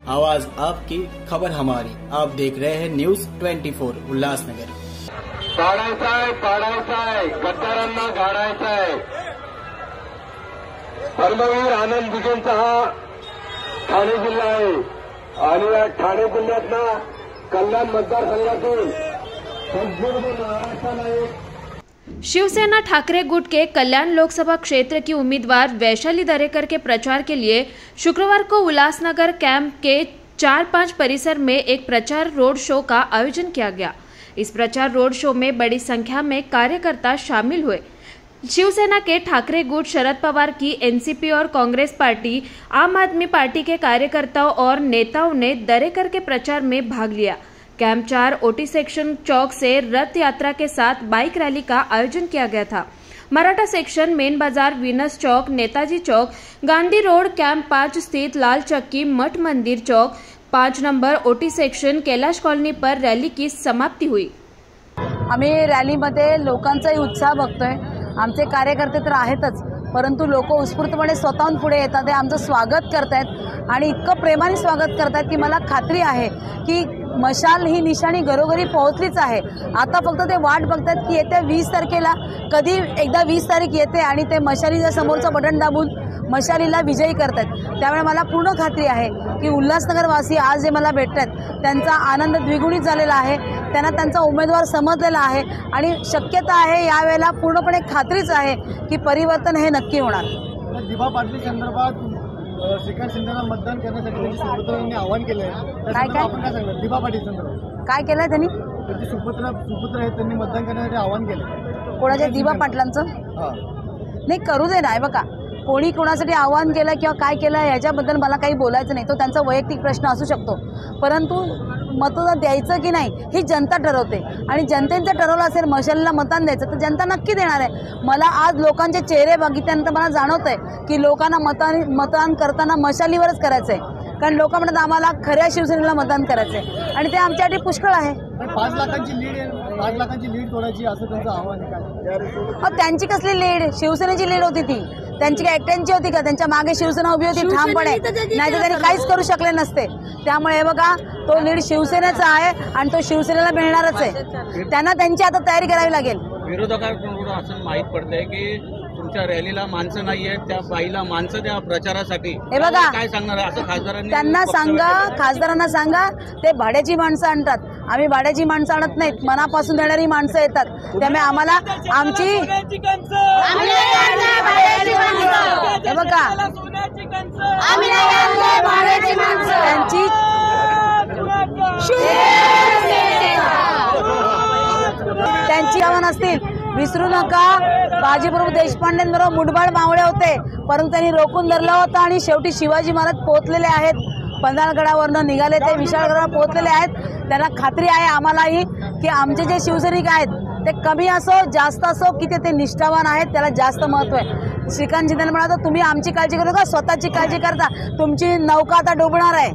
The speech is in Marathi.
आवाज आपकी, खबर हमारी। आप देख रहे हैं न्यूज 24 उल्लासनगर। पाडायचाय गद्दारांना गाडायचाय। धर्मवीर आनंद दिघेंचा हा ठाणे जिल्हा आहे आणि या ठाणे जिल्ह्यातला कल्याण मतदारसंघातून संपूर्ण महाराष्ट्राला एक शिवसेना ठाकरे गुट के कल्याण लोकसभा क्षेत्र की उम्मीदवार वैशाली दरेकर के प्रचार के लिए शुक्रवार को उल्लासनगर कैंप के 4-5 परिसर में एक प्रचार रोड शो का आयोजन किया गया। इस प्रचार रोड शो में बड़ी संख्या में कार्यकर्ता शामिल हुए। शिवसेना के ठाकरे गुट, शरद पवार की एनसीपी और कांग्रेस पार्टी, आम आदमी पार्टी के कार्यकर्ताओं और नेताओं ने दरेकर के प्रचार में भाग लिया। कैंप 4 ओटी सेक्शन चौक से रथ यात्रा के साथ बाइक रैली का आयोजन किया गया था। मराठा सेक्शन, मेन बाजार, वीनस चौक, नेताजी चौक, गांधी रोड, कैंप 5 स्थित लाल चक्की, मठ मंदिर चौक, 5 नंबर ओटी सेक्शन, कैलाश कॉलनी पर रैली की समाप्ति हुई। आम्ही रॅलीमध्ये लोकांचाही उत्साह बघतोय। आमचे कार्यकर्ते तर आहेतच, परंतु लोक उत्स्फूर्तपणे स्वतःहून पुढे येतात, आमचं स्वागत करतायत आणि इतकं प्रेमाने स्वागत करतायत की मला खात्री आहे की मशाल ही निशाणी घरोघरी पोहोचलीच आहे। आता फक्त ते वाट बघतात की येत्या 20 तारखेला कधी एकदा 20 तारीख येते आणि ते मशालीच्या समोरचं बटन दाबून मशालीला विजयी करतात। त्यामुळे मला पूर्ण खात्री आहे की उल्हासनगरवासी आज जे मला भेटतात त्यांचा आनंद द्विगुणित झालेला आहे। त्यांना त्यांचा उमेदवार समजलेला आहे आणि शक्यता आहे यावेळेला पूर्णपणे खात्रीच आहे की परिवर्तन हे नक्की होणार। दिभा पाटील संदर्भात श्रीकांत शिंदेला मतदान करण्यासाठी सुपुत्रांनी आवाहन केले आहे। काय आपण काय सांगणार दिभा पाटील संदर्भात? काय केलंय त्यांनी? त्यांची सुपुत्र आहेत, त्यांनी मतदान करण्यासाठी आवाहन केले। कोणाच्या? दिभा पाटलांचं? नाही, करू दे ना। बघा, कोणी कोणासाठी आवाहन केलं किंवा काय केलं याच्याबद्दल मला काही बोलायचं नाही, तो त्यांचा वैयक्तिक प्रश्न असू शकतो। परंतु मतदान द्यायचं की नाही ही जनता ठरवते आणि जनतेने जर ठरवलं असेल मशालीला मतदान द्यायचं तर जनता नक्की देणार आहे। मला आज लोकांचे चेहरे बघितल्यानंतर मला जाणवत आहे की लोकांना मतदान करताना मशालीवरच करायचं आहे, कारण लोक म्हणतात आम्हाला खऱ्या शिवसेनेला मतदान करायचं आहे आणि ते आमच्यासाठी पुष्कळ आहे। 5 लाखांची लीड तोडायची असं त्यांचं आव्हान आहे। त्यांची कसली लीड? शिवसेनेची लीड होती ती, त्यांची काय एकट्यांची होती का? त्यांच्या मागे शिवसेना उभी होती ठामपणे, नाही तर त्यांनी काहीच करू शकले नसते। त्यामुळे बघा, तो लीड शिवसेनेचा आहे आणि तो शिवसेनेला मिळणारच आहे। त्यांना त्यांची आता तयारी करावी लागेल। विरोधकांकडून असं माहीत पडतंय की तुमच्या रॅलीला माणसं नाहीये, त्या बाईला माणसं द्या प्रचारासाठी। हे बघा, काय सांगणार असं खासदारांनी? त्यांना सांगा, खासदारांना सांगा ते भाड्याची माणसं आणतात। आम्ही भाड्याची माणसं आणत नाहीत, मनापासून देणारी माणसं येतात। त्यामुळे आम्हाला आमची हे बघा त्यांची त्यांची आव्हान असतील। विसरू नका, बाजीप्रभू देशपांडेंबरोबर मुठभर मावळे होते, परंतु त्यांनी रोखून धरलं होतं आणि शेवटी शिवाजी महाराज पोहोचलेले आहेत। पन्हाळगडावरनं निघाले ते विशाळगडावर पोहोचलेले आहेत। त्यांना खात्री आहे आम्हालाही की आमचे जे शिवसैनिक आहेत ते कमी असो जास्त असो की ते निष्ठावान आहेत, त्याला जास्त महत्त्व आहे। श्रीकांत शिंदे म्हणाला तुम्ही आमची काळजी करू नका, स्वतःची काळजी करता, तुमची नौका आता डुबणार आहे।